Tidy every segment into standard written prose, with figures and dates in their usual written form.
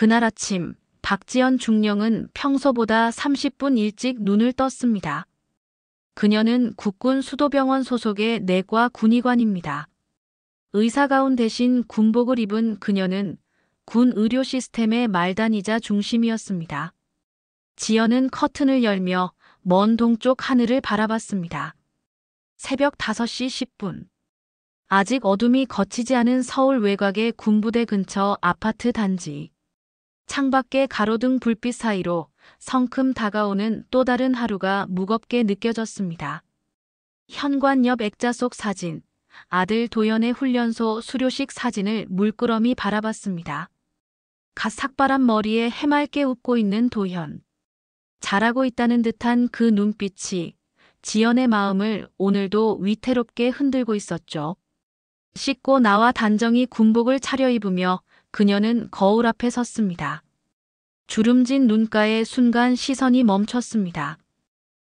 그날 아침 박지연 중령은 평소보다 30분 일찍 눈을 떴습니다. 그녀는 국군 수도병원 소속의 내과 군의관입니다. 의사가운 대신 군복을 입은 그녀는 군 의료 시스템의 말단이자 중심이었습니다. 지연은 커튼을 열며 먼 동쪽 하늘을 바라봤습니다. 새벽 5시 10분. 아직 어둠이 걷히지 않은 서울 외곽의 군부대 근처 아파트 단지. 창밖의 가로등 불빛 사이로 성큼 다가오는 또 다른 하루가 무겁게 느껴졌습니다. 현관 옆 액자 속 사진, 아들 도연의 훈련소 수료식 사진을 물끄러미 바라봤습니다. 갓 삭발한 머리에 해맑게 웃고 있는 도연. 잘하고 있다는 듯한 그 눈빛이 지연의 마음을 오늘도 위태롭게 흔들고 있었죠. 씻고 나와 단정히 군복을 차려입으며 그녀는 거울 앞에 섰습니다. 주름진 눈가에 순간 시선이 멈췄습니다.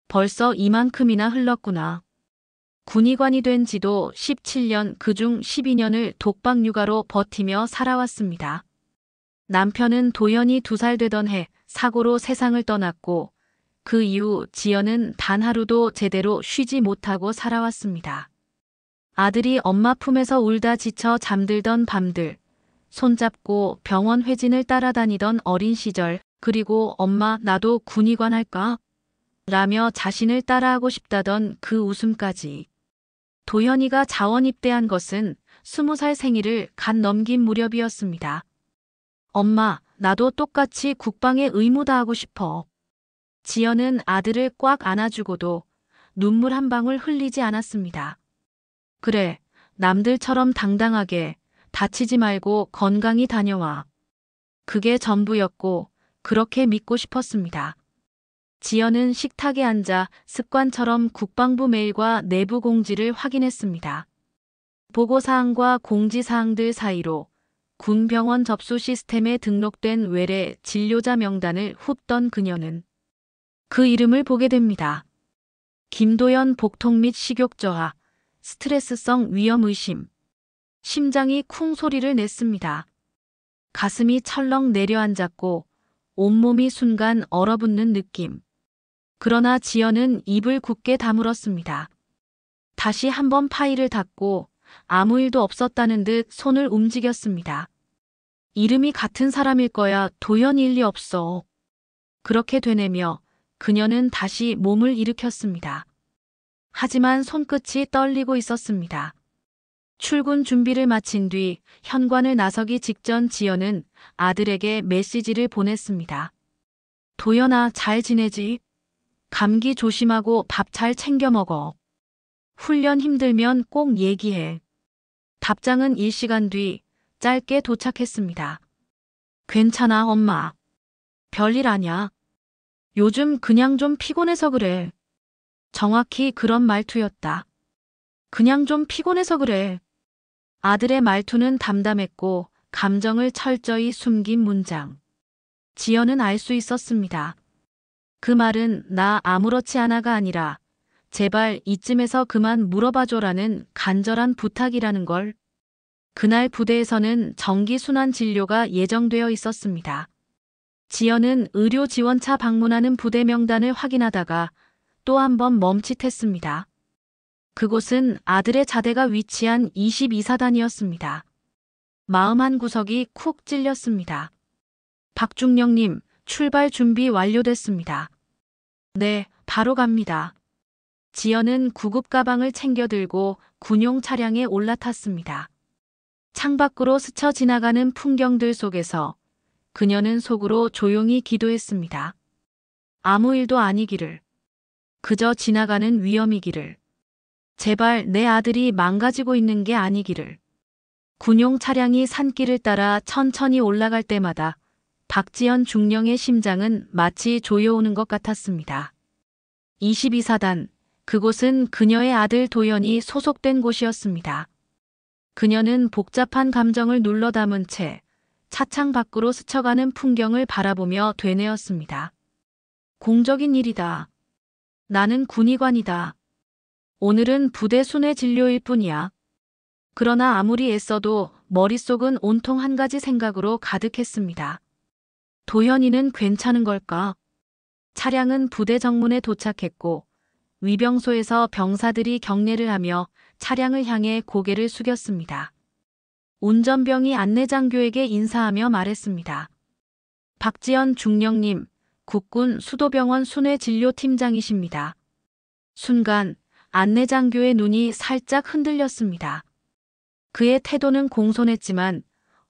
벌써 이만큼이나 흘렀구나. 군의관이 된 지도 17년, 그중 12년을 독박 육아로 버티며 살아왔습니다. 남편은 도연이 2살 되던 해 사고로 세상을 떠났고 그 이후 지연은 단 하루도 제대로 쉬지 못하고 살아왔습니다. 아들이 엄마 품에서 울다 지쳐 잠들던 밤들, 손잡고 병원 회진을 따라다니던 어린 시절, 그리고 엄마 나도 군의관 할까? 라며 자신을 따라하고 싶다던 그 웃음까지. 도연이가 자원 입대한 것은 20살 생일을 갓 넘긴 무렵이었습니다. 엄마, 나도 똑같이 국방에 의무 다하고 싶어. 지연은 아들을 꽉 안아주고도 눈물 한 방울 흘리지 않았습니다. 그래, 남들처럼 당당하게 다치지 말고 건강히 다녀와. 그게 전부였고 그렇게 믿고 싶었습니다. 지연은 식탁에 앉아 습관처럼 국방부 메일과 내부 공지를 확인했습니다. 보고사항과 공지사항들 사이로 군병원 접수 시스템에 등록된 외래 진료자 명단을 훑던 그녀는 그 이름을 보게 됩니다. 김도연 복통 및 식욕 저하, 스트레스성 위험 의심. 심장이 쿵 소리를 냈습니다. 가슴이 철렁 내려앉았고 온몸이 순간 얼어붙는 느낌. 그러나 지연은 입을 굳게 다물었습니다. 다시 한번 파일을 닫고 아무 일도 없었다는 듯 손을 움직였습니다. 이름이 같은 사람일 거야 도연일 리 없어. 그렇게 되뇌며 그녀는 다시 몸을 일으켰습니다. 하지만 손끝이 떨리고 있었습니다. 출근 준비를 마친 뒤 현관을 나서기 직전 지연은 아들에게 메시지를 보냈습니다. 도연아, 잘 지내지? 감기 조심하고 밥 잘 챙겨 먹어. 훈련 힘들면 꼭 얘기해. 답장은 1시간 뒤 짧게 도착했습니다. 괜찮아, 엄마. 별일 아냐. 요즘 그냥 좀 피곤해서 그래. 정확히 그런 말투였다. 그냥 좀 피곤해서 그래. 아들의 말투는 담담했고 감정을 철저히 숨긴 문장. 지연은 알 수 있었습니다. 그 말은 나 아무렇지 않아가 아니라 제발 이쯤에서 그만 물어봐줘라는 간절한 부탁이라는 걸. 그날 부대에서는 정기순환 진료가 예정되어 있었습니다. 지연은 의료 지원차 방문하는 부대 명단을 확인하다가 또 한 번 멈칫했습니다. 그곳은 아들의 자대가 위치한 22사단이었습니다. 마음 한 구석이 쿡 찔렸습니다. 박중령님, 출발 준비 완료됐습니다. 네, 바로 갑니다. 지연은 구급 가방을 챙겨 들고 군용 차량에 올라탔습니다. 창밖으로 스쳐 지나가는 풍경들 속에서 그녀는 속으로 조용히 기도했습니다. 아무 일도 아니기를. 그저 지나가는 위험이기를. 제발 내 아들이 망가지고 있는 게 아니기를. 군용 차량이 산길을 따라 천천히 올라갈 때마다 박지연 중령의 심장은 마치 조여오는 것 같았습니다. 22사단, 그곳은 그녀의 아들 도연이 소속된 곳이었습니다. 그녀는 복잡한 감정을 눌러 담은 채 차창 밖으로 스쳐가는 풍경을 바라보며 되뇌었습니다. 공적인 일이다. 나는 군의관이다. 오늘은 부대 순회 진료일 뿐이야. 그러나 아무리 애써도 머릿속은 온통 한 가지 생각으로 가득했습니다. 도현이는 괜찮은 걸까? 차량은 부대 정문에 도착했고 위병소에서 병사들이 경례를 하며 차량을 향해 고개를 숙였습니다. 운전병이 안내장교에게 인사하며 말했습니다. 박지연 중령님, 국군 수도병원 순회진료팀장이십니다. 순간 안내장교의 눈이 살짝 흔들렸습니다. 그의 태도는 공손했지만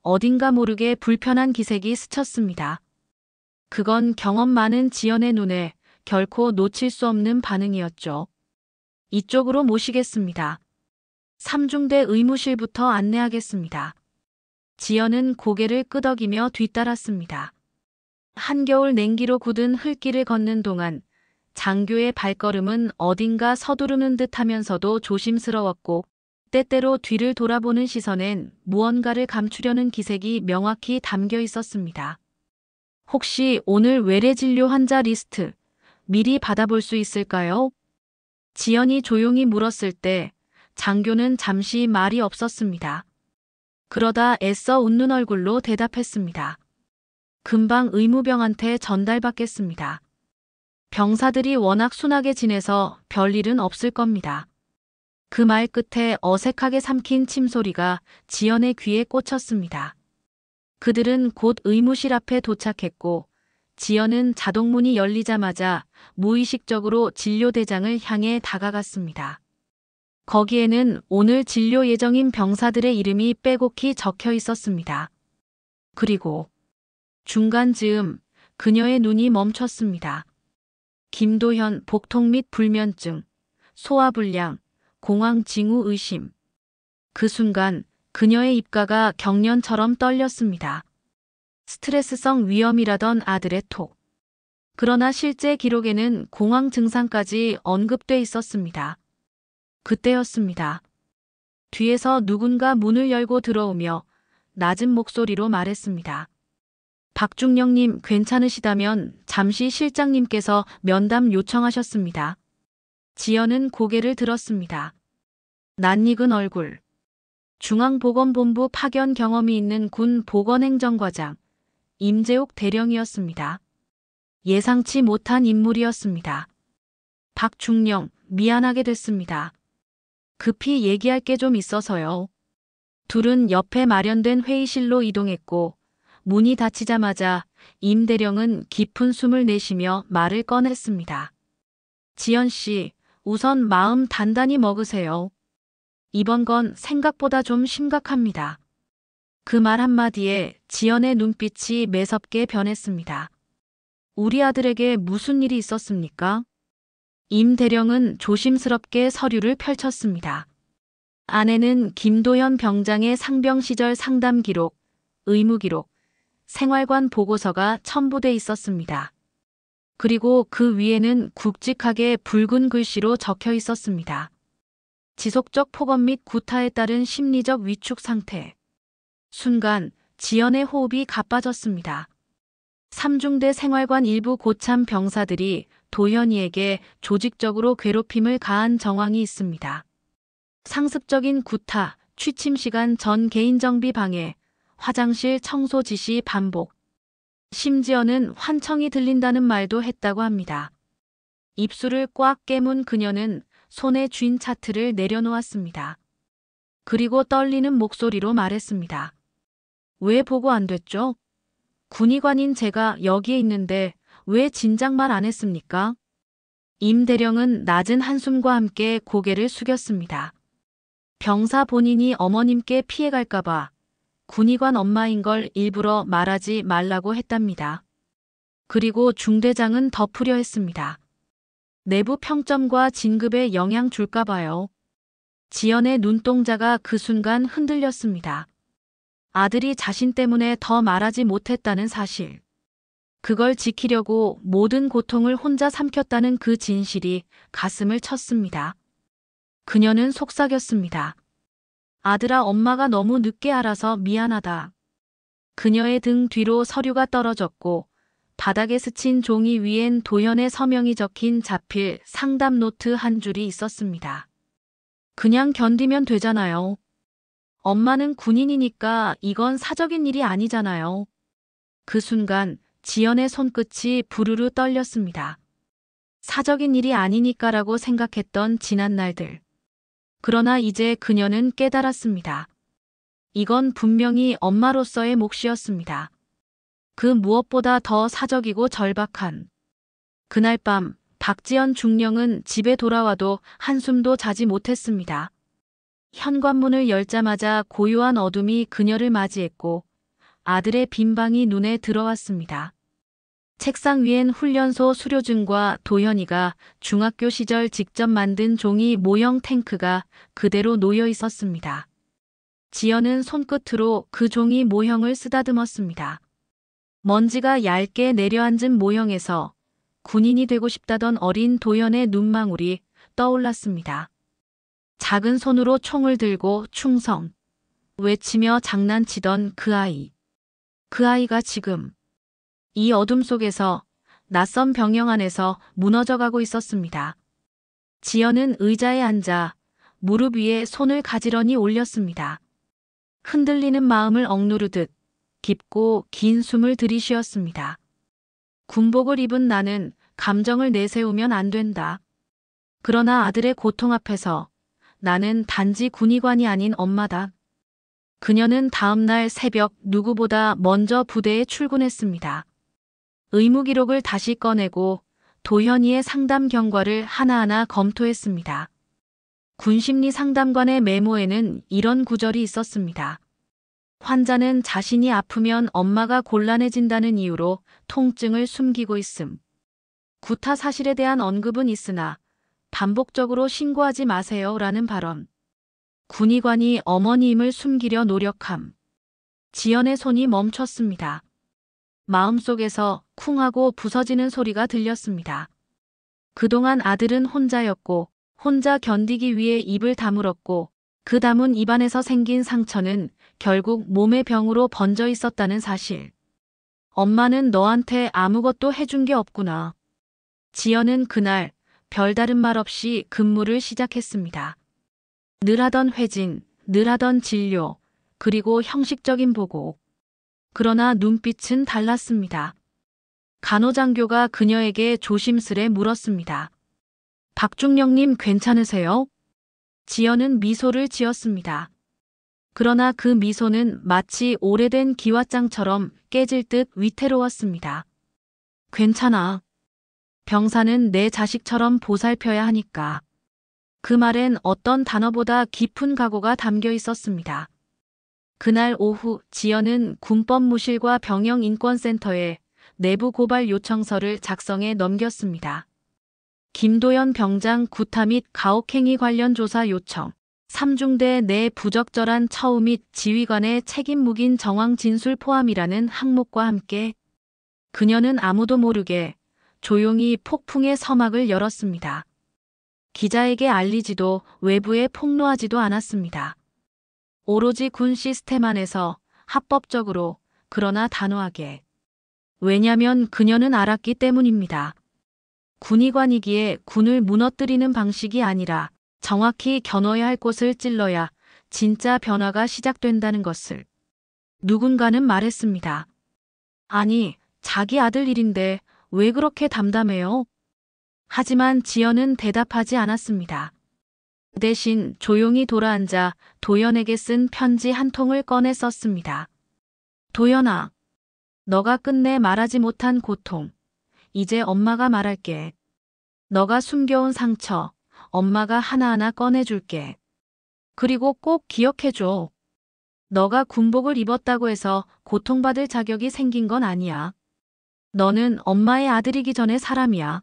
어딘가 모르게 불편한 기색이 스쳤습니다. 그건 경험 많은 지연의 눈에 결코 놓칠 수 없는 반응이었죠. 이쪽으로 모시겠습니다. 3중대 의무실부터 안내하겠습니다. 지연은 고개를 끄덕이며 뒤따랐습니다. 한겨울 냉기로 굳은 흙길을 걷는 동안 장교의 발걸음은 어딘가 서두르는 듯 하면서도 조심스러웠고 때때로 뒤를 돌아보는 시선엔 무언가를 감추려는 기색이 명확히 담겨 있었습니다. 혹시 오늘 외래진료 환자 리스트 미리 받아볼 수 있을까요? 지연이 조용히 물었을 때 장교는 잠시 말이 없었습니다. 그러다 애써 웃는 얼굴로 대답했습니다. 금방 의무병한테 전달받겠습니다. 병사들이 워낙 순하게 지내서 별일은 없을 겁니다. 그 말 끝에 어색하게 삼킨 침소리가 지연의 귀에 꽂혔습니다. 그들은 곧 의무실 앞에 도착했고 지연은 자동문이 열리자마자 무의식적으로 진료대장을 향해 다가갔습니다. 거기에는 오늘 진료 예정인 병사들의 이름이 빼곡히 적혀 있었습니다. 그리고 중간 즈음 그녀의 눈이 멈췄습니다. 김도현 복통 및 불면증, 소화불량, 공황 징후 의심. 그 순간 그녀의 입가가 경련처럼 떨렸습니다. 스트레스성 위염이라던 아들의 톡. 그러나 실제 기록에는 공황 증상까지 언급돼 있었습니다. 그때였습니다. 뒤에서 누군가 문을 열고 들어오며 낮은 목소리로 말했습니다. 박중령님 괜찮으시다면 잠시 실장님께서 면담 요청하셨습니다. 지연은 고개를 들었습니다. 낯익은 얼굴. 중앙보건본부 파견 경험이 있는 군 보건행정과장 임재욱 대령이었습니다. 예상치 못한 인물이었습니다. 박중령, 미안하게 됐습니다. 급히 얘기할 게 좀 있어서요. 둘은 옆에 마련된 회의실로 이동했고 문이 닫히자마자 임 대령은 깊은 숨을 내쉬며 말을 꺼냈습니다. 지연 씨, 우선 마음 단단히 먹으세요. 이번 건 생각보다 좀 심각합니다. 그 말 한마디에 지연의 눈빛이 매섭게 변했습니다. 우리 아들에게 무슨 일이 있었습니까? 임 대령은 조심스럽게 서류를 펼쳤습니다. 안에는 김도현 병장의 상병 시절 상담 기록, 의무 기록, 생활관 보고서가 첨부돼 있었습니다. 그리고 그 위에는 굵직하게 붉은 글씨로 적혀 있었습니다. 지속적 폭언 및 구타에 따른 심리적 위축 상태. 순간 지연의 호흡이 가빠졌습니다. 3중대 생활관 일부 고참 병사들이 도현이에게 조직적으로 괴롭힘을 가한 정황이 있습니다. 상습적인 구타, 취침 시간 전 개인정비 방해, 화장실 청소 지시 반복. 심지어는 환청이 들린다는 말도 했다고 합니다. 입술을 꽉 깨문 그녀는 손에 쥔 차트를 내려놓았습니다. 그리고 떨리는 목소리로 말했습니다. 왜 보고 안 됐죠? 군의관인 제가 여기에 있는데 왜 진작 말 안 했습니까? 임 대령은 낮은 한숨과 함께 고개를 숙였습니다. 병사 본인이 어머님께 피해갈까봐 군의관 엄마인 걸 일부러 말하지 말라고 했답니다. 그리고 중대장은 덮으려 했습니다. 내부 평점과 진급에 영향 줄까봐요. 지연의 눈동자가 그 순간 흔들렸습니다. 아들이 자신 때문에 더 말하지 못했다는 사실. 그걸 지키려고 모든 고통을 혼자 삼켰다는 그 진실이 가슴을 쳤습니다. 그녀는 속삭였습니다. 아들아, 엄마가 너무 늦게 알아서 미안하다. 그녀의 등 뒤로 서류가 떨어졌고 바닥에 스친 종이 위엔 도현의 서명이 적힌 자필 상담 노트 한 줄이 있었습니다. 그냥 견디면 되잖아요. 엄마는 군인이니까 이건 사적인 일이 아니잖아요. 그 순간 지연의 손끝이 부르르 떨렸습니다. 사적인 일이 아니니까라고 생각했던 지난 날들. 그러나 이제 그녀는 깨달았습니다. 이건 분명히 엄마로서의 몫이었습니다. 그 무엇보다 더 사적이고 절박한. 그날 밤 박지연 중령은 집에 돌아와도 한숨도 자지 못했습니다. 현관문을 열자마자 고요한 어둠이 그녀를 맞이했고 아들의 빈 방이 눈에 들어왔습니다. 책상 위엔 훈련소 수료증과 도현이가 중학교 시절 직접 만든 종이 모형 탱크가 그대로 놓여 있었습니다. 지연은 손끝으로 그 종이 모형을 쓰다듬었습니다. 먼지가 얇게 내려앉은 모형에서 군인이 되고 싶다던 어린 도연의 눈망울이 떠올랐습니다. 작은 손으로 총을 들고 충성 외치며 장난치던 그 아이. 그 아이가 지금 이 어둠 속에서 낯선 병영 안에서 무너져가고 있었습니다. 지연은 의자에 앉아 무릎 위에 손을 가지런히 올렸습니다. 흔들리는 마음을 억누르듯 깊고 긴 숨을 들이쉬었습니다. 군복을 입은 나는 감정을 내세우면 안 된다. 그러나 아들의 고통 앞에서 나는 단지 군의관이 아닌 엄마다. 그녀는 다음 날 새벽 누구보다 먼저 부대에 출근했습니다. 의무 기록을 다시 꺼내고 도현이의 상담 경과를 하나하나 검토했습니다. 군심리 상담관의 메모에는 이런 구절이 있었습니다. 환자는 자신이 아프면 엄마가 곤란해진다는 이유로 통증을 숨기고 있음. 구타 사실에 대한 언급은 있으나 반복적으로 신고하지 마세요 라는 발언. 군의관이 어머니임을 숨기려 노력함. 지연의 손이 멈췄습니다. 마음속에서 쿵 하고 부서지는 소리가 들렸습니다. 그동안 아들은 혼자였고 혼자 견디기 위해 입을 다물었고 그 다문 입안에서 생긴 상처는 결국 몸의 병으로 번져 있었다는 사실. 엄마는 너한테 아무것도 해준 게 없구나. 지연은 그날 별다른 말 없이 근무를 시작했습니다. 늘 하던 회진, 늘 하던 진료, 그리고 형식적인 보고. 그러나 눈빛은 달랐습니다. 간호장교가 그녀에게 조심스레 물었습니다. 박중령님 괜찮으세요? 지연은 미소를 지었습니다. 그러나 그 미소는 마치 오래된 기왓장처럼 깨질 듯 위태로웠습니다. 괜찮아. 병사는 내 자식처럼 보살펴야 하니까. 그 말엔 어떤 단어보다 깊은 각오가 담겨 있었습니다. 그날 오후 지연은 군법무실과 병영인권센터에 내부 고발 요청서를 작성해 넘겼습니다. 김도연 병장 구타 및 가혹행위 관련 조사 요청, 3중대 내 부적절한 처우 및 지휘관의 책임 묵인 정황 진술 포함이라는 항목과 함께 그녀는 아무도 모르게 조용히 폭풍의 서막을 열었습니다. 기자에게 알리지도 외부에 폭로하지도 않았습니다. 오로지 군 시스템 안에서 합법적으로 그러나 단호하게. 왜냐면 그녀는 알았기 때문입니다. 군의관이기에 군을 무너뜨리는 방식이 아니라 정확히 겨눠야 할 곳을 찔러야 진짜 변화가 시작된다는 것을. 누군가는 말했습니다. 아니, 자기 아들 일인데 왜 그렇게 담담해요? 하지만 지연은 대답하지 않았습니다. 대신 조용히 돌아앉아 도연에게 쓴 편지 한 통을 꺼내 썼습니다. 도연아, 너가 끝내 말하지 못한 고통. 이제 엄마가 말할게. 너가 숨겨온 상처, 엄마가 하나하나 꺼내줄게. 그리고 꼭 기억해줘. 너가 군복을 입었다고 해서 고통받을 자격이 생긴 건 아니야. 너는 엄마의 아들이기 전에 사람이야.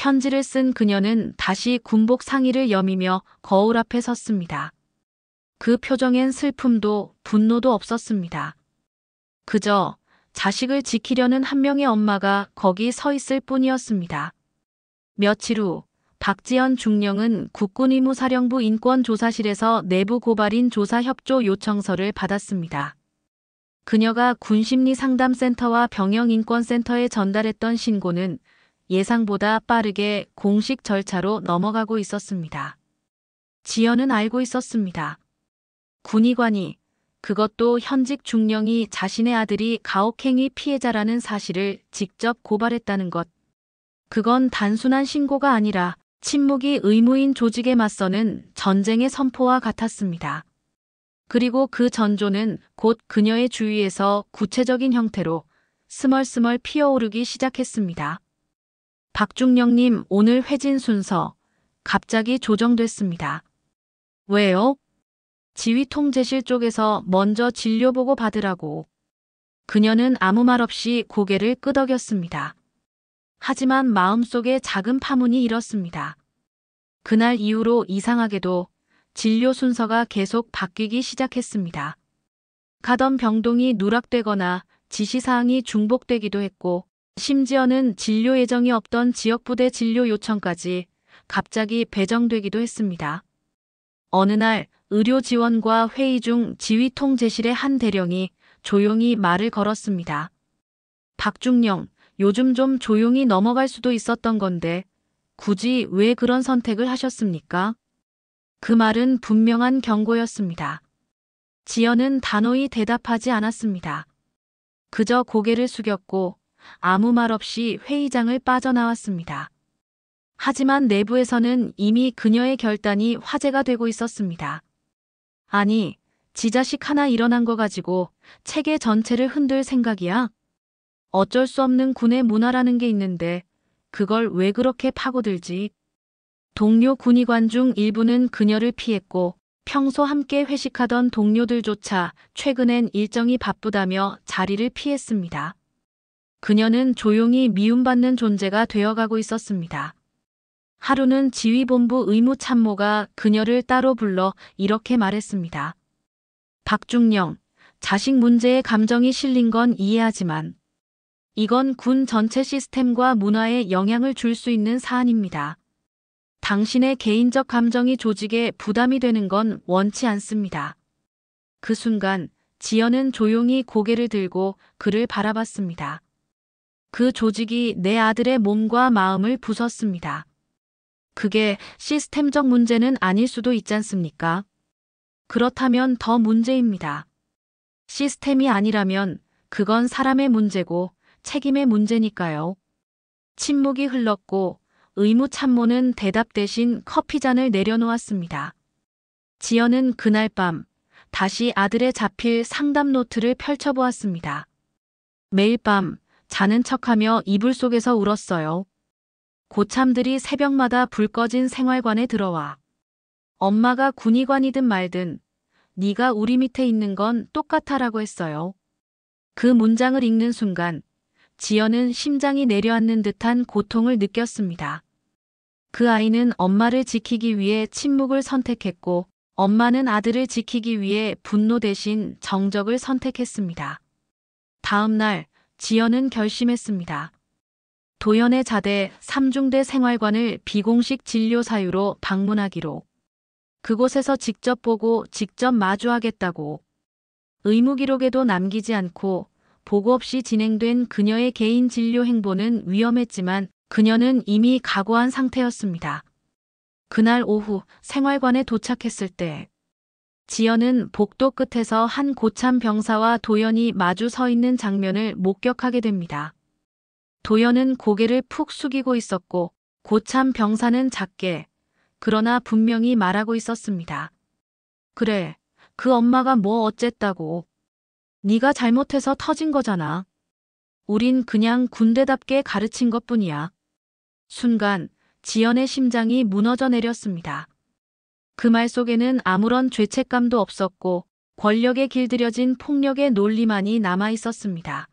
편지를 쓴 그녀는 다시 군복 상의를 여미며 거울 앞에 섰습니다. 그 표정엔 슬픔도 분노도 없었습니다. 그저 자식을 지키려는 한 명의 엄마가 거기 서 있을 뿐이었습니다. 며칠 후 박지연 중령은 국군의무사령부 인권조사실에서 내부 고발인 조사 협조 요청서를 받았습니다. 그녀가 군심리상담센터와 병영인권센터에 전달했던 신고는 예상보다 빠르게 공식 절차로 넘어가고 있었습니다. 지연은 알고 있었습니다. 군의관이 그것도 현직 중령이 자신의 아들이 가혹행위 피해자라는 사실을 직접 고발했다는 것. 그건 단순한 신고가 아니라 침묵이 의무인 조직에 맞서는 전쟁의 선포와 같았습니다. 그리고 그 전조는 곧 그녀의 주위에서 구체적인 형태로 스멀스멀 피어오르기 시작했습니다. 박중령님, 오늘 회진 순서 갑자기 조정됐습니다. 왜요? 지휘 통제실 쪽에서 먼저 진료 보고 받으라고. 그녀는 아무 말 없이 고개를 끄덕였습니다. 하지만 마음속에 작은 파문이 일었습니다. 그날 이후로 이상하게도 진료 순서가 계속 바뀌기 시작했습니다. 가던 병동이 누락되거나 지시사항이 중복되기도 했고, 심지어는 진료 예정이 없던 지역부대 진료 요청까지 갑자기 배정되기도 했습니다. 어느 날 의료 지원과 회의 중 지휘 통제실의 한 대령이 조용히 말을 걸었습니다. 박중령, 요즘 좀 조용히 넘어갈 수도 있었던 건데 굳이 왜 그런 선택을 하셨습니까? 그 말은 분명한 경고였습니다. 지연은 단호히 대답하지 않았습니다. 그저 고개를 숙였고 아무 말 없이 회의장을 빠져나왔습니다. 하지만 내부에서는 이미 그녀의 결단이 화제가 되고 있었습니다. 아니, 지 자식 하나 일어난 거 가지고 체계 전체를 흔들 생각이야? 어쩔 수 없는 군의 문화라는 게 있는데 그걸 왜 그렇게 파고들지? 동료 군의관 중 일부는 그녀를 피했고 평소 함께 회식하던 동료들조차 최근엔 일정이 바쁘다며 자리를 피했습니다. 그녀는 조용히 미움받는 존재가 되어가고 있었습니다. 하루는 지휘본부 의무참모가 그녀를 따로 불러 이렇게 말했습니다. 박중령, 자식 문제에 감정이 실린 건 이해하지만 이건 군 전체 시스템과 문화에 영향을 줄 수 있는 사안입니다. 당신의 개인적 감정이 조직에 부담이 되는 건 원치 않습니다. 그 순간 지연은 조용히 고개를 들고 그를 바라봤습니다. 그 조직이 내 아들의 몸과 마음을 부쉈습니다. 그게 시스템적 문제는 아닐 수도 있지 않습니까? 그렇다면 더 문제입니다. 시스템이 아니라면 그건 사람의 문제고 책임의 문제니까요. 침묵이 흘렀고 의무참모는 대답 대신 커피잔을 내려놓았습니다. 지연은 그날 밤 다시 아들의 자필 상담 노트를 펼쳐보았습니다. 매일 밤 자는 척하며 이불 속에서 울었어요. 고참들이 새벽마다 불 꺼진 생활관에 들어와 엄마가 군의관이든 말든 네가 우리 밑에 있는 건 똑같아라고 했어요. 그 문장을 읽는 순간 지연은 심장이 내려앉는 듯한 고통을 느꼈습니다. 그 아이는 엄마를 지키기 위해 침묵을 선택했고 엄마는 아들을 지키기 위해 분노 대신 정적을 선택했습니다. 다음 날 지연은 결심했습니다. 도연의 자대 3중대 생활관을 비공식 진료 사유로 방문하기로. 그곳에서 직접 보고 직접 마주하겠다고. 의무 기록에도 남기지 않고 보고 없이 진행된 그녀의 개인 진료 행보는 위험했지만 그녀는 이미 각오한 상태였습니다. 그날 오후 생활관에 도착했을 때 지연은 복도 끝에서 한 고참 병사와 도연이 마주 서 있는 장면을 목격하게 됩니다. 도연은 고개를 푹 숙이고 있었고 고참 병사는 작게 그러나 분명히 말하고 있었습니다. 그래, 그 엄마가 뭐 어쨌다고. 네가 잘못해서 터진 거잖아. 우린 그냥 군대답게 가르친 것뿐이야. 순간 지연의 심장이 무너져 내렸습니다. 그 말 속에는 아무런 죄책감도 없었고 권력에 길들여진 폭력의 논리만이 남아 있었습니다.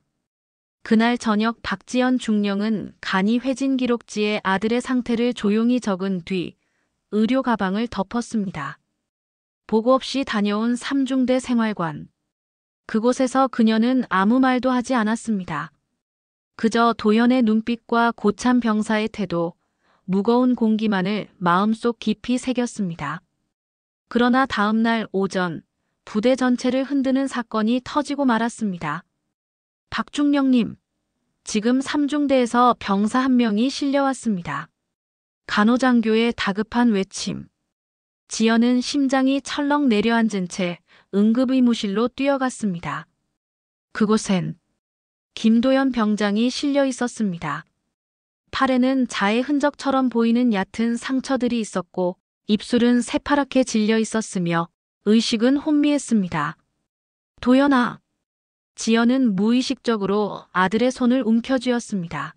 그날 저녁 박지연 중령은 간이 회진 기록지에 아들의 상태를 조용히 적은 뒤 의료 가방을 덮었습니다. 보고 없이 다녀온 3중대 생활관. 그곳에서 그녀는 아무 말도 하지 않았습니다. 그저 도연의 눈빛과 고참 병사의 태도, 무거운 공기만을 마음속 깊이 새겼습니다. 그러나 다음 날 오전 부대 전체를 흔드는 사건이 터지고 말았습니다. 박중령님, 지금 3중대에서 병사 한 명이 실려왔습니다. 간호장교의 다급한 외침. 지연은 심장이 철렁 내려앉은 채 응급의무실로 뛰어갔습니다. 그곳엔 김도연 병장이 실려 있었습니다. 팔에는 자해 흔적처럼 보이는 얕은 상처들이 있었고 입술은 새파랗게 질려 있었으며 의식은 혼미했습니다. 도연아. 지연은 무의식적으로 아들의 손을 움켜쥐었습니다.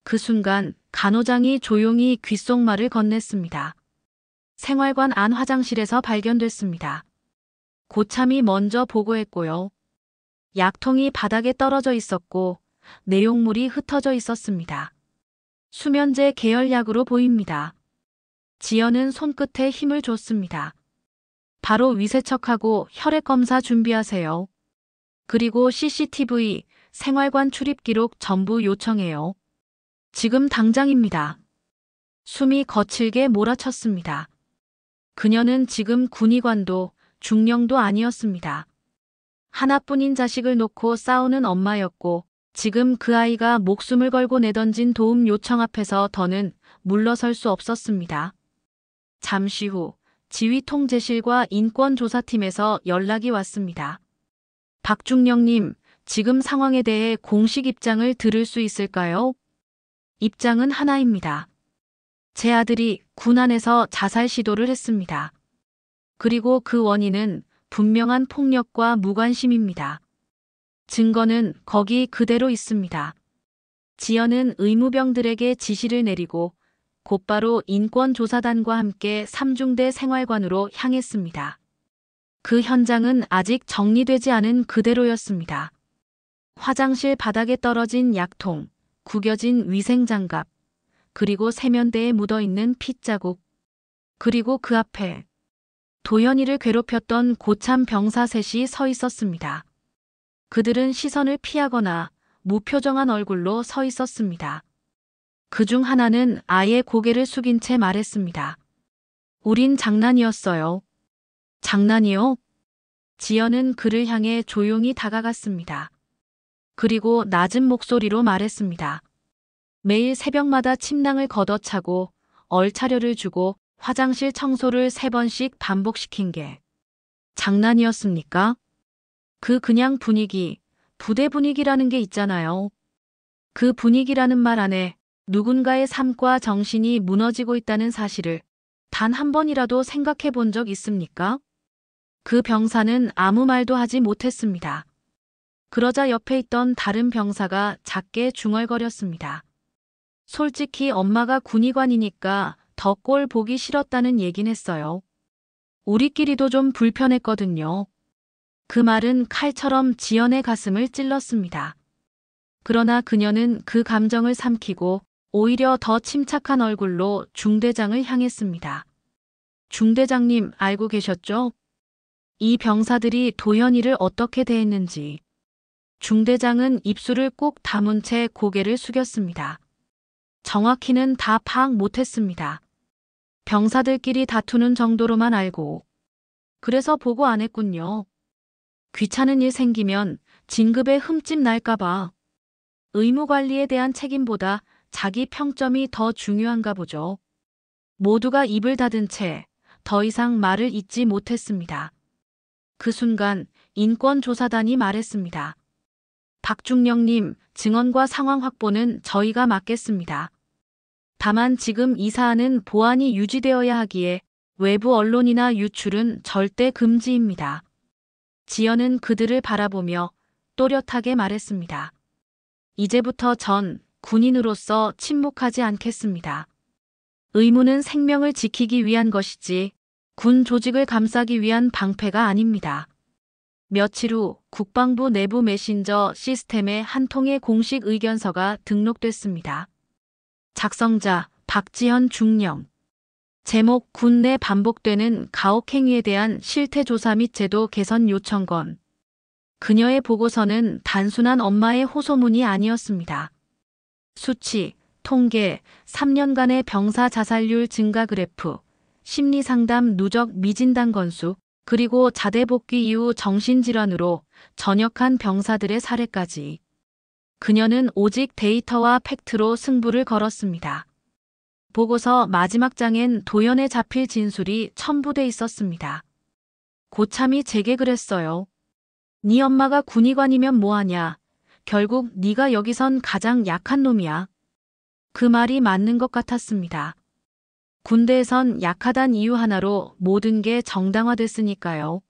그 순간 간호장이 조용히 귓속말을 건넸습니다. 생활관 안 화장실에서 발견됐습니다. 고참이 먼저 보고했고요. 약통이 바닥에 떨어져 있었고 내용물이 흩어져 있었습니다. 수면제 계열약으로 보입니다. 지연은 손끝에 힘을 줬습니다. 바로 위세척하고 혈액 검사 준비하세요. 그리고 CCTV, 생활관 출입 기록 전부 요청해요. 지금 당장입니다. 숨이 거칠게 몰아쳤습니다. 그녀는 지금 군의관도 중령도 아니었습니다. 하나뿐인 자식을 놓고 싸우는 엄마였고 지금 그 아이가 목숨을 걸고 내던진 도움 요청 앞에서 더는 물러설 수 없었습니다. 잠시 후 지휘통제실과 인권조사팀에서 연락이 왔습니다. 박중령님, 지금 상황에 대해 공식 입장을 들을 수 있을까요? 입장은 하나입니다. 제 아들이 군 안에서 자살 시도를 했습니다. 그리고 그 원인은 분명한 폭력과 무관심입니다. 증거는 거기 그대로 있습니다. 지연은 의무병들에게 지시를 내리고 곧바로 인권조사단과 함께 삼중대 생활관으로 향했습니다. 그 현장은 아직 정리되지 않은 그대로였습니다. 화장실 바닥에 떨어진 약통, 구겨진 위생장갑, 그리고 세면대에 묻어있는 핏자국, 그리고 그 앞에 도연이를 괴롭혔던 고참 병사 셋이 서 있었습니다. 그들은 시선을 피하거나 무표정한 얼굴로 서 있었습니다. 그중 하나는 아예 고개를 숙인 채 말했습니다. 우린 장난이었어요. 장난이요? 지연은 그를 향해 조용히 다가갔습니다. 그리고 낮은 목소리로 말했습니다. 매일 새벽마다 침낭을 걷어차고 얼차려를 주고 화장실 청소를 3번씩 반복시킨 게 장난이었습니까? 그냥 분위기, 부대 분위기라는 게 있잖아요. 그 분위기라는 말 안에 누군가의 삶과 정신이 무너지고 있다는 사실을 단 한 번이라도 생각해 본 적 있습니까? 그 병사는 아무 말도 하지 못했습니다. 그러자 옆에 있던 다른 병사가 작게 중얼거렸습니다. 솔직히 엄마가 군의관이니까 더 꼴 보기 싫었다는 얘긴 했어요. 우리끼리도 좀 불편했거든요. 그 말은 칼처럼 지연의 가슴을 찔렀습니다. 그러나 그녀는 그 감정을 삼키고 오히려 더 침착한 얼굴로 중대장을 향했습니다. 중대장님, 알고 계셨죠? 이 병사들이 도연이를 어떻게 대했는지. 중대장은 입술을 꾹 다문 채 고개를 숙였습니다. 정확히는 다 파악 못했습니다. 병사들끼리 다투는 정도로만 알고. 그래서 보고 안 했군요. 귀찮은 일 생기면 진급에 흠집 날까봐. 의무관리에 대한 책임보다 자기 평점이 더 중요한가 보죠. 모두가 입을 닫은 채 더 이상 말을 잇지 못했습니다. 그 순간 인권조사단이 말했습니다. 박중령님, 증언과 상황 확보는 저희가 맡겠습니다. 다만 지금 이 사안은 보안이 유지되어야 하기에 외부 언론이나 유출은 절대 금지입니다. 지연은 그들을 바라보며 또렷하게 말했습니다. 이제부터 전 군인으로서 침묵하지 않겠습니다. 의무는 생명을 지키기 위한 것이지 군 조직을 감싸기 위한 방패가 아닙니다. 며칠 후 국방부 내부 메신저 시스템에 한 통의 공식 의견서가 등록됐습니다. 작성자 박지현 중령. 제목 군 내 반복되는 가혹행위에 대한 실태조사 및 제도 개선 요청건. 그녀의 보고서는 단순한 엄마의 호소문이 아니었습니다. 수치, 통계, 3년간의 병사 자살률 증가 그래프, 심리상담 누적 미진단 건수, 그리고 자대 복귀 이후 정신질환으로 전역한 병사들의 사례까지. 그녀는 오직 데이터와 팩트로 승부를 걸었습니다. 보고서 마지막 장엔 도연에 잡힐 진술이 첨부돼 있었습니다. 고참이 제게 그랬어요. 네 엄마가 군의관이면 뭐하냐. 결국 네가 여기선 가장 약한 놈이야. 그 말이 맞는 것 같았습니다. 군대에선 약하단 이유 하나로 모든 게 정당화됐으니까요.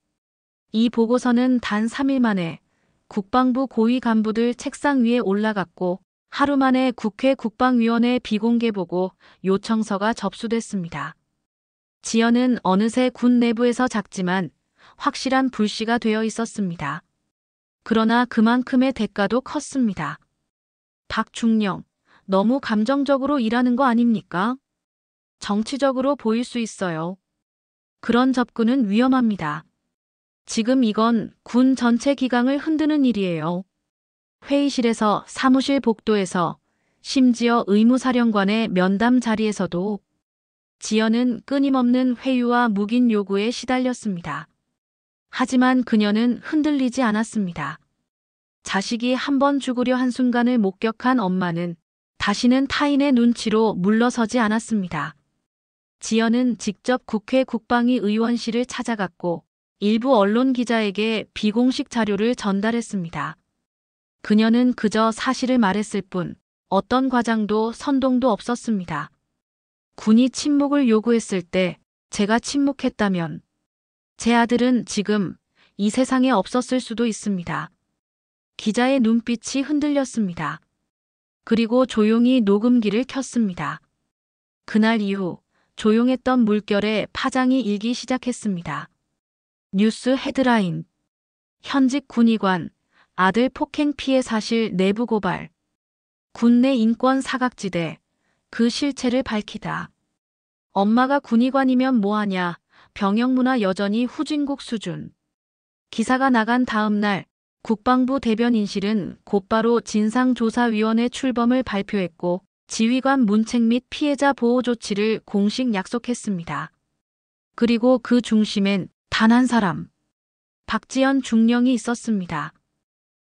이 보고서는 단 3일 만에 국방부 고위 간부들 책상 위에 올라갔고 하루 만에 국회 국방위원회 비공개 보고 요청서가 접수됐습니다. 지연은 어느새 군 내부에서 작지만 확실한 불씨가 되어 있었습니다. 그러나 그만큼의 대가도 컸습니다. 박중령, 너무 감정적으로 일하는 거 아닙니까? 정치적으로 보일 수 있어요. 그런 접근은 위험합니다. 지금 이건 군 전체 기강을 흔드는 일이에요. 회의실에서, 사무실 복도에서, 심지어 의무사령관의 면담 자리에서도 지연은 끊임없는 회유와 묵인 요구에 시달렸습니다. 하지만 그녀는 흔들리지 않았습니다. 자식이 한 번 죽으려 한 순간을 목격한 엄마는 다시는 타인의 눈치로 물러서지 않았습니다. 지연은 직접 국회 국방위 의원실을 찾아갔고 일부 언론 기자에게 비공식 자료를 전달했습니다. 그녀는 그저 사실을 말했을 뿐 어떤 과장도 선동도 없었습니다. 군이 침묵을 요구했을 때 제가 침묵했다면 제 아들은 지금 이 세상에 없었을 수도 있습니다. 기자의 눈빛이 흔들렸습니다. 그리고 조용히 녹음기를 켰습니다. 그날 이후 조용했던 물결에 파장이 일기 시작했습니다. 뉴스 헤드라인. 현직 군의관, 아들 폭행 피해 사실 내부 고발. 군내 인권 사각지대, 그 실체를 밝히다. 엄마가 군의관이면 뭐하냐, 병역 문화 여전히 후진국 수준. 기사가 나간 다음 날 국방부 대변인실은 곧바로 진상조사위원회 출범을 발표했고 지휘관 문책 및 피해자 보호 조치를 공식 약속했습니다. 그리고 그 중심엔 단 한 사람, 박지연 중령이 있었습니다.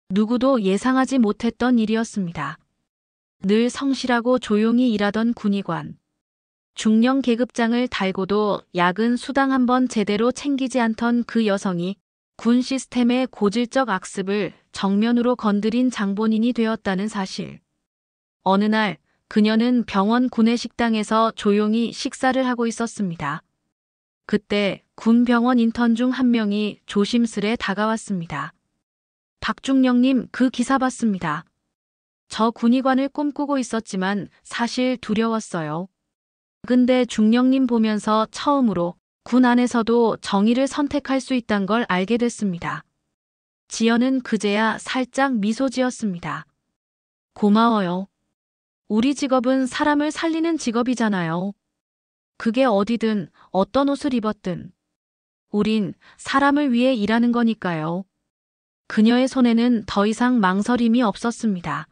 누구도 예상하지 못했던 일이었습니다. 늘 성실하고 조용히 일하던 군의관. 중령 계급장을 달고도 야근 수당 한 번 제대로 챙기지 않던 그 여성이 군 시스템의 고질적 악습을 정면으로 건드린 장본인이 되었다는 사실. 어느 날 그녀는 병원 구내식당에서 조용히 식사를 하고 있었습니다. 그때 군 병원 인턴 중 한 명이 조심스레 다가왔습니다. 박중령님, 그 기사 봤습니다. 저 군의관을 꿈꾸고 있었지만 사실 두려웠어요. 근데 중령님 보면서 처음으로 군 안에서도 정의를 선택할 수 있단 걸 알게 됐습니다. 지연은 그제야 살짝 미소 지었습니다. 고마워요. 우리 직업은 사람을 살리는 직업이잖아요. 그게 어디든 어떤 옷을 입었든 우린 사람을 위해 일하는 거니까요. 그녀의 손에는 더 이상 망설임이 없었습니다.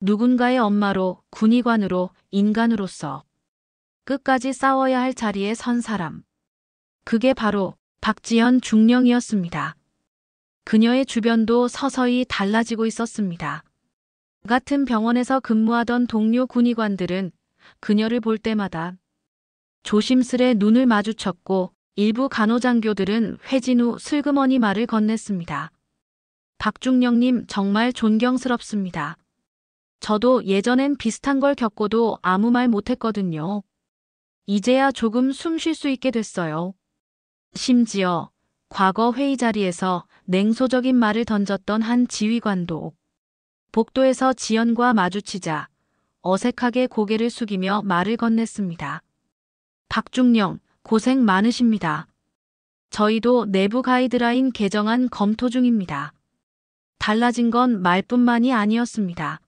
누군가의 엄마로, 군의관으로, 인간으로서 끝까지 싸워야 할 자리에 선 사람. 그게 바로 박지연 중령이었습니다. 그녀의 주변도 서서히 달라지고 있었습니다. 같은 병원에서 근무하던 동료 군의관들은 그녀를 볼 때마다 조심스레 눈을 마주쳤고 일부 간호장교들은 회진 후 슬그머니 말을 건넸습니다. 박중령님 정말 존경스럽습니다. 저도 예전엔 비슷한 걸 겪고도 아무 말 못했거든요. 이제야 조금 숨 쉴 수 있게 됐어요. 심지어 과거 회의 자리에서 냉소적인 말을 던졌던 한 지휘관도 복도에서 지연과 마주치자 어색하게 고개를 숙이며 말을 건넸습니다. 박중령, 고생 많으십니다. 저희도 내부 가이드라인 개정안 검토 중입니다. 달라진 건 말뿐만이 아니었습니다.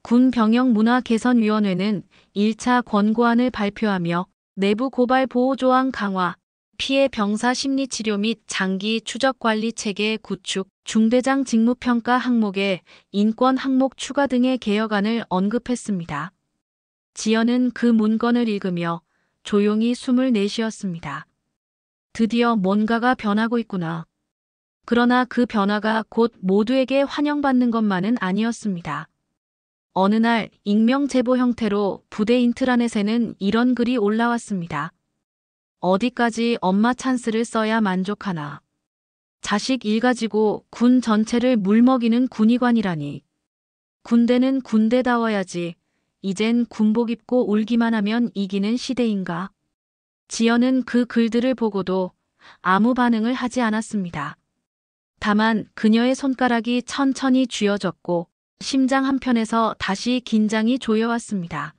군 병역 문화 개선위원회는 1차 권고안을 발표하며 내부 고발 보호 조항 강화, 피해 병사 심리 치료 및 장기 추적 관리 체계 구축, 중대장 직무 평가 항목에 인권 항목 추가 등의 개혁안을 언급했습니다. 지연은 그 문건을 읽으며 조용히 숨을 내쉬었습니다. 드디어 뭔가가 변하고 있구나. 그러나 그 변화가 곧 모두에게 환영받는 것만은 아니었습니다. 어느 날 익명 제보 형태로 부대 인트라넷에는 이런 글이 올라왔습니다. 어디까지 엄마 찬스를 써야 만족하나. 자식 일 가지고 군 전체를 물먹이는 군의관이라니. 군대는 군대다워야지. 이젠 군복 입고 울기만 하면 이기는 시대인가. 지연은 그 글들을 보고도 아무 반응을 하지 않았습니다. 다만 그녀의 손가락이 천천히 쥐어졌고 심장 한편에서 다시 긴장이 조여왔습니다.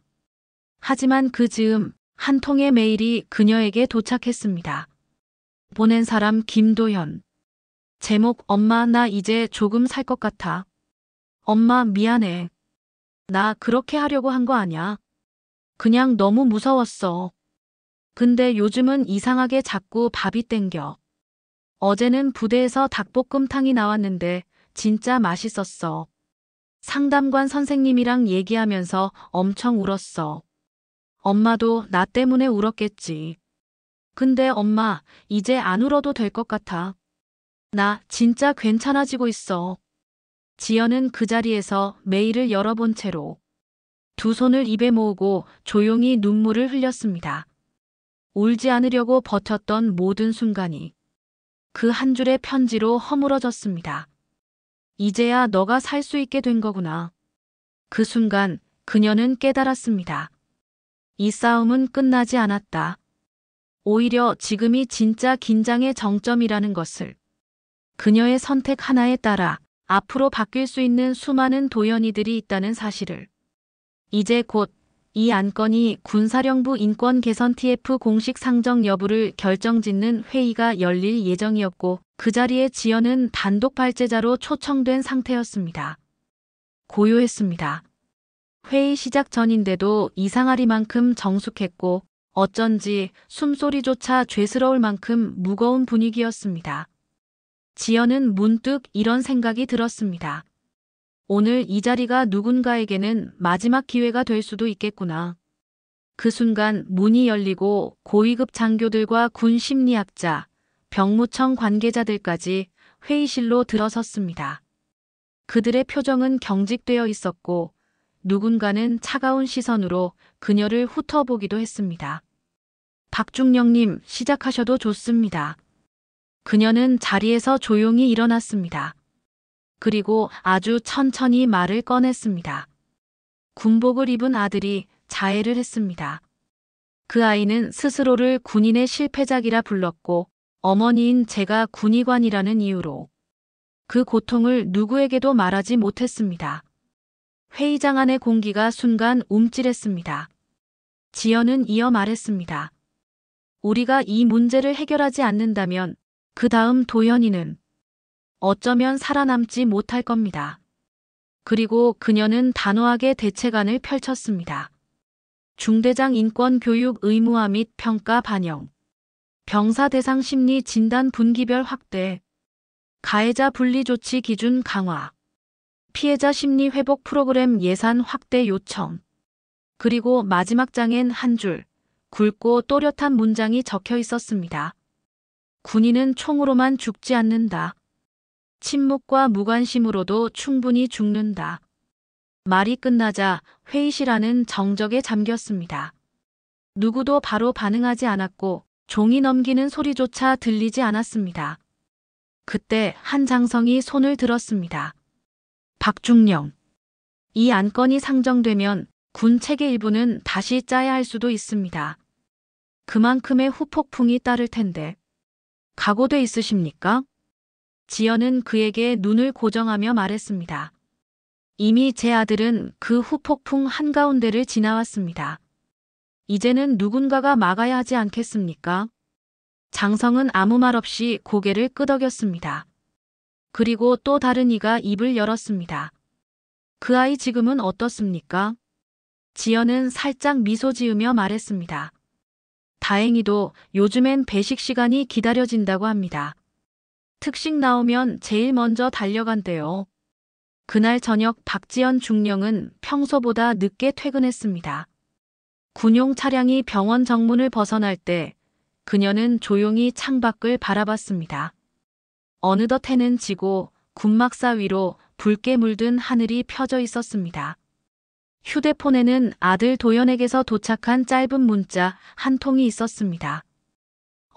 하지만 그 즈음 한 통의 메일이 그녀에게 도착했습니다. 보낸 사람 김도현. 제목 엄마 나 이제 조금 살 것 같아. 엄마 미안해. 나 그렇게 하려고 한 거 아냐. 그냥 너무 무서웠어. 근데 요즘은 이상하게 자꾸 밥이 땡겨. 어제는 부대에서 닭볶음탕이 나왔는데 진짜 맛있었어. 상담관 선생님이랑 얘기하면서 엄청 울었어. 엄마도 나 때문에 울었겠지. 근데 엄마, 이제 안 울어도 될 것 같아. 나 진짜 괜찮아지고 있어. 지연은 그 자리에서 메일을 열어본 채로 두 손을 입에 모으고 조용히 눈물을 흘렸습니다. 울지 않으려고 버텼던 모든 순간이 그 한 줄의 편지로 허물어졌습니다. 이제야 너가 살 수 있게 된 거구나. 그 순간 그녀는 깨달았습니다. 이 싸움은 끝나지 않았다. 오히려 지금이 진짜 긴장의 정점이라는 것을. 그녀의 선택 하나에 따라 앞으로 바뀔 수 있는 수많은 도연이들이 있다는 사실을. 이제 곧 이 안건이 군사령부 인권 개선 TF 공식 상정 여부를 결정짓는 회의가 열릴 예정이었고 그 자리에 지연은 단독 발제자로 초청된 상태였습니다. 고요했습니다. 회의 시작 전인데도 이상하리만큼 정숙했고 어쩐지 숨소리조차 죄스러울 만큼 무거운 분위기였습니다. 지연은 문득 이런 생각이 들었습니다. 오늘 이 자리가 누군가에게는 마지막 기회가 될 수도 있겠구나. 그 순간 문이 열리고 고위급 장교들과 군 심리학자, 병무청 관계자들까지 회의실로 들어섰습니다. 그들의 표정은 경직되어 있었고 누군가는 차가운 시선으로 그녀를 훑어보기도 했습니다. 박중령님, 시작하셔도 좋습니다. 그녀는 자리에서 조용히 일어났습니다. 그리고 아주 천천히 말을 꺼냈습니다. 군복을 입은 아들이 자해를 했습니다. 그 아이는 스스로를 군인의 실패작이라 불렀고 어머니인 제가 군의관이라는 이유로 그 고통을 누구에게도 말하지 못했습니다. 회의장 안의 공기가 순간 움찔했습니다. 지연은 이어 말했습니다. 우리가 이 문제를 해결하지 않는다면 그 다음 도연이는 어쩌면 살아남지 못할 겁니다. 그리고 그녀는 단호하게 대책안을 펼쳤습니다. 중대장 인권 교육 의무화 및 평가 반영, 병사 대상 심리 진단 분기별 확대, 가해자 분리 조치 기준 강화, 피해자 심리 회복 프로그램 예산 확대 요청. 그리고 마지막 장엔 한 줄, 굵고 또렷한 문장이 적혀 있었습니다. 군인은 총으로만 죽지 않는다. 침묵과 무관심으로도 충분히 죽는다. 말이 끝나자 회의실 안은 정적에 잠겼습니다. 누구도 바로 반응하지 않았고 종이 넘기는 소리조차 들리지 않았습니다. 그때 한 장성이 손을 들었습니다. 박중령. 이 안건이 상정되면 군 체계 일부는 다시 짜야 할 수도 있습니다. 그만큼의 후폭풍이 따를 텐데. 각오돼 있으십니까? 지연은 그에게 눈을 고정하며 말했습니다. 이미 제 아들은 그 후폭풍 한가운데를 지나왔습니다. 이제는 누군가가 막아야 하지 않겠습니까? 장성은 아무 말 없이 고개를 끄덕였습니다. 그리고 또 다른 이가 입을 열었습니다. 그 아이 지금은 어떻습니까? 지연은 살짝 미소 지으며 말했습니다. 다행히도 요즘엔 배식 시간이 기다려진다고 합니다. 특식 나오면 제일 먼저 달려간대요. 그날 저녁 박지연 중령은 평소보다 늦게 퇴근했습니다. 군용 차량이 병원 정문을 벗어날 때 그녀는 조용히 창밖을 바라봤습니다. 어느덧 해는 지고 군막사 위로 붉게 물든 하늘이 펴져 있었습니다. 휴대폰에는 아들 도연에게서 도착한 짧은 문자 한 통이 있었습니다.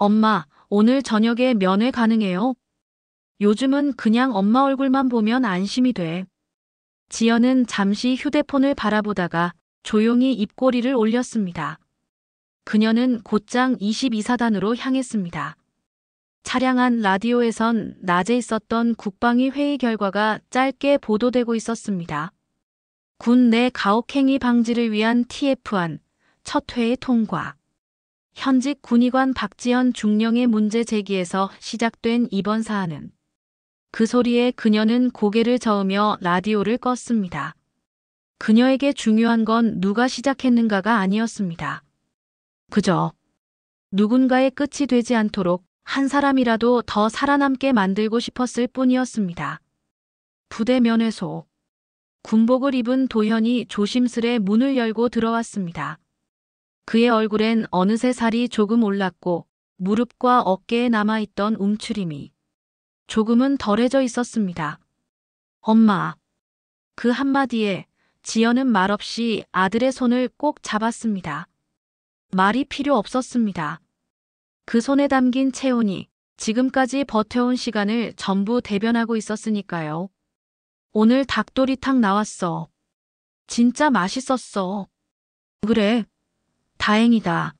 엄마, 오늘 저녁에 면회 가능해요? 요즘은 그냥 엄마 얼굴만 보면 안심이 돼. 지연은 잠시 휴대폰을 바라보다가 조용히 입꼬리를 올렸습니다. 그녀는 곧장 22사단으로 향했습니다. 차량 안 라디오에선 낮에 있었던 국방위 회의 결과가 짧게 보도되고 있었습니다. 군 내 가혹행위 방지를 위한 TF안 첫 회의 통과. 현직 군의관 박지현 중령의 문제 제기에서 시작된 이번 사안은 그 소리에 그녀는 고개를 저으며 라디오를 껐습니다. 그녀에게 중요한 건 누가 시작했는가가 아니었습니다. 그저 누군가의 끝이 되지 않도록 한 사람이라도 더 살아남게 만들고 싶었을 뿐이었습니다. 부대 면회소. 군복을 입은 도현이 조심스레 문을 열고 들어왔습니다. 그의 얼굴엔 어느새 살이 조금 올랐고 무릎과 어깨에 남아있던 움츠림이 조금은 덜해져 있었습니다. 엄마. 그 한마디에 지연은 말없이 아들의 손을 꼭 잡았습니다. 말이 필요 없었습니다. 그 손에 담긴 체온이 지금까지 버텨온 시간을 전부 대변하고 있었으니까요. 오늘 닭도리탕 나왔어. 진짜 맛있었어. 그래. 다행이다.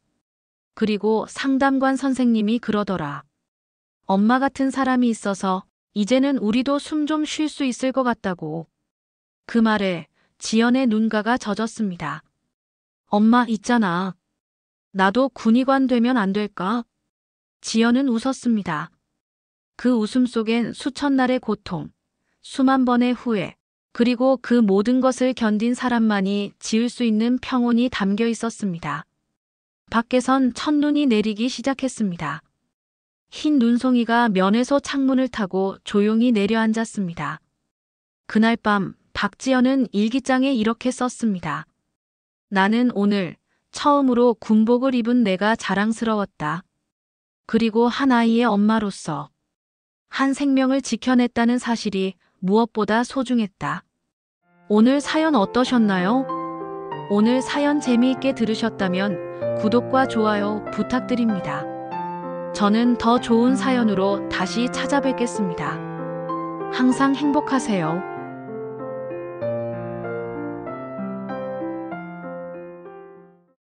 그리고 상담관 선생님이 그러더라. 엄마 같은 사람이 있어서 이제는 우리도 숨 좀 쉴 수 있을 것 같다고. 그 말에 지연의 눈가가 젖었습니다. 엄마 있잖아. 나도 군의관 되면 안 될까? 지연은 웃었습니다. 그 웃음 속엔 수천 날의 고통, 수만 번의 후회, 그리고 그 모든 것을 견딘 사람만이 지을 수 있는 평온이 담겨 있었습니다. 밖에선 첫눈이 내리기 시작했습니다. 흰 눈송이가 면회소 창문을 타고 조용히 내려앉았습니다. 그날 밤 박지연은 일기장에 이렇게 썼습니다. 나는 오늘 처음으로 군복을 입은 내가 자랑스러웠다. 그리고 한 아이의 엄마로서 한 생명을 지켜냈다는 사실이 무엇보다 소중했다. 오늘 사연 어떠셨나요? 오늘 사연 재미있게 들으셨다면 구독과 좋아요 부탁드립니다. 저는 더 좋은 사연으로 다시 찾아뵙겠습니다. 항상 행복하세요.